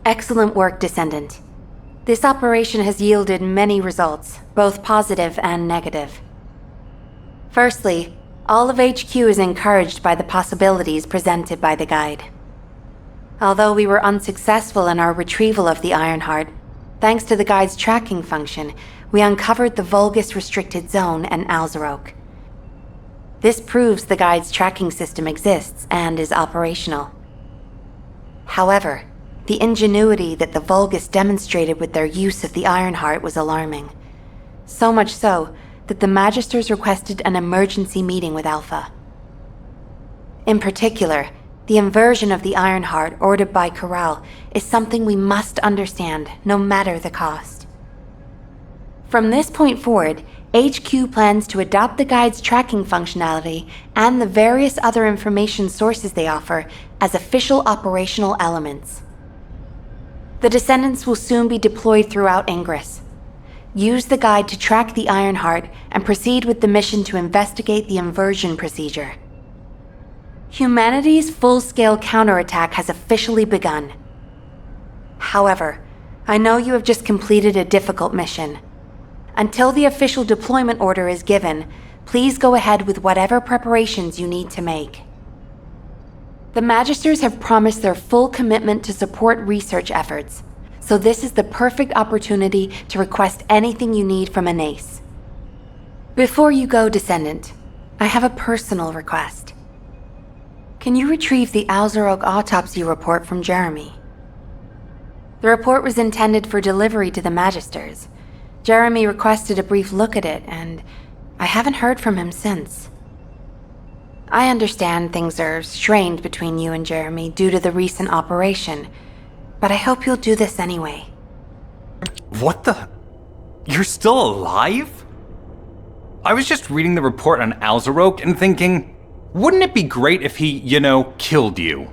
Excellent work, Descendant. This operation has yielded many results, both positive and negative. Firstly, all of HQ is encouraged by the possibilities presented by the guide. Although we were unsuccessful in our retrieval of the Ironheart, thanks to the guide's tracking function, we uncovered the Vulgus restricted zone and Alzarok. This proves the guide's tracking system exists and is operational. However, the ingenuity that the Vulgus demonstrated with their use of the Ironheart was alarming. So much so that the Magisters requested an emergency meeting with Alpha. In particular, the inversion of the Ironheart ordered by Corral is something we must understand, no matter the cost. From this point forward, HQ plans to adopt the guide's tracking functionality and the various other information sources they offer as official operational elements. The Descendants will soon be deployed throughout Ingress. Use the guide to track the Ironheart and proceed with the mission to investigate the inversion procedure. Humanity's full-scale counterattack has officially begun. However, I know you have just completed a difficult mission. Until the official deployment order is given, please go ahead with whatever preparations you need to make. The Magisters have promised their full commitment to support research efforts, so this is the perfect opportunity to request anything you need from Anais. Before you go, Descendant, I have a personal request. Can you retrieve the Alzarok autopsy report from Jeremy? The report was intended for delivery to the Magisters. Jeremy requested a brief look at it, and I haven't heard from him since. I understand things are strained between you and Jeremy due to the recent operation, but I hope you'll do this anyway. What the? You're still alive? I was just reading the report on Alzarok and thinking, wouldn't it be great if he, killed you?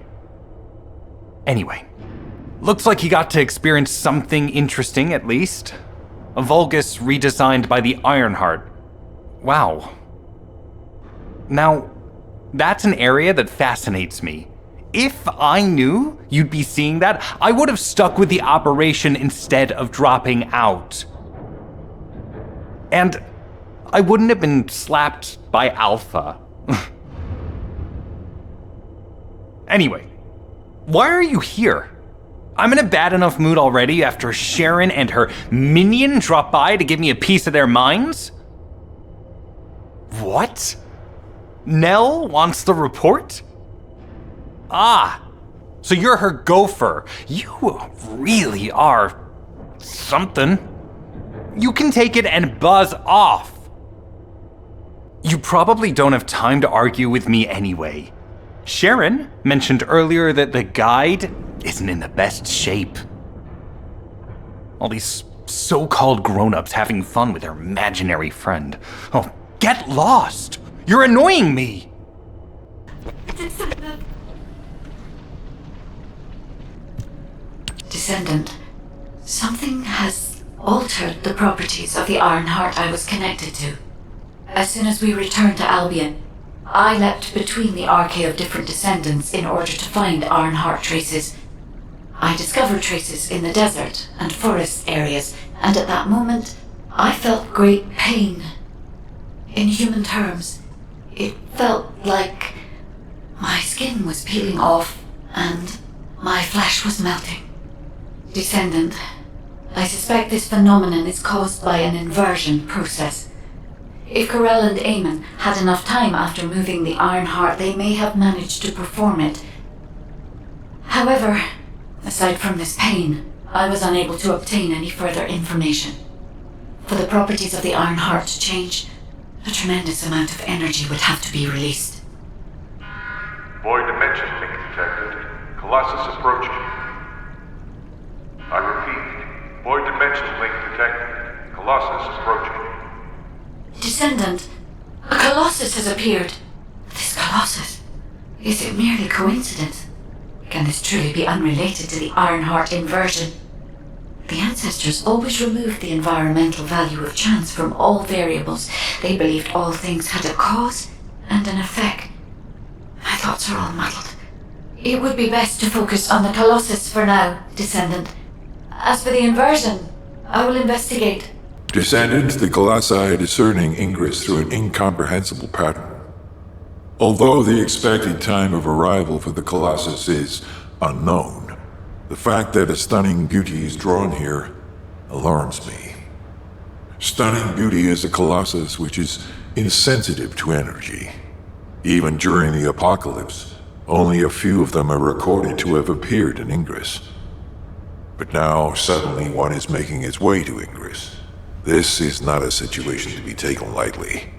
Anyway, looks like he got to experience something interesting at least. A Vulgus redesigned by the Ironheart. Wow. Now, that's an area that fascinates me. If I knew you'd be seeing that, I would have stuck with the operation instead of dropping out. And I wouldn't have been slapped by Alpha. Anyway, why are you here? I'm in a bad enough mood already after Sharon and her minion drop by to give me a piece of their minds? What? Nell wants the report? Ah, so you're her gopher. You really are something. You can take it and buzz off. You probably don't have time to argue with me anyway. Sharon mentioned earlier that the guide isn't in the best shape. All these so-called grown-ups having fun with their imaginary friend. Oh, get lost! You're annoying me! Descendant, something has altered the properties of the Ironheart I was connected to. As soon as we returned to Albion, I leapt between the arcade of different descendants in order to find Ironheart traces. I discovered traces in the desert and forest areas, and at that moment, I felt great pain. In human terms, it felt like my skin was peeling off and my flesh was melting. Descendant, I suspect this phenomenon is caused by an inversion process. If Corell and Eamon had enough time after moving the Ironheart, they may have managed to perform it. However, aside from this pain, I was unable to obtain any further information. For the properties of the Ironheart to change, a tremendous amount of energy would have to be released. Void dimension link detected. Colossus approaching. I repeat, void dimension link detected. Colossus approaching. Descendant, a Colossus has appeared. This Colossus, is it merely coincidence? Can this truly be unrelated to the Ironheart inversion? The ancestors always removed the environmental value of chance from all variables. They believed all things had a cause and an effect. My thoughts are all muddled. It would be best to focus on the Colossus for now, Descendant. As for the inversion, I will investigate. Descendant, the Colossi are discerning Ingress through an incomprehensible pattern. Although the expected time of arrival for the Colossus is unknown, the fact that a stunning beauty is drawn here alarms me. Stunning beauty is a Colossus which is insensitive to energy. Even during the apocalypse, only a few of them are recorded to have appeared in Ingress. But now, suddenly one is making its way to Ingress. This is not a situation to be taken lightly.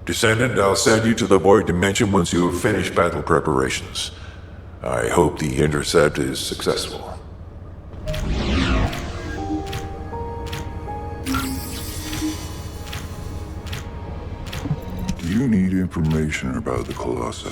Descendant, I'll send you to the Void Dimension once you have finished battle preparations. I hope the intercept is successful. Do you need information about the Colossi?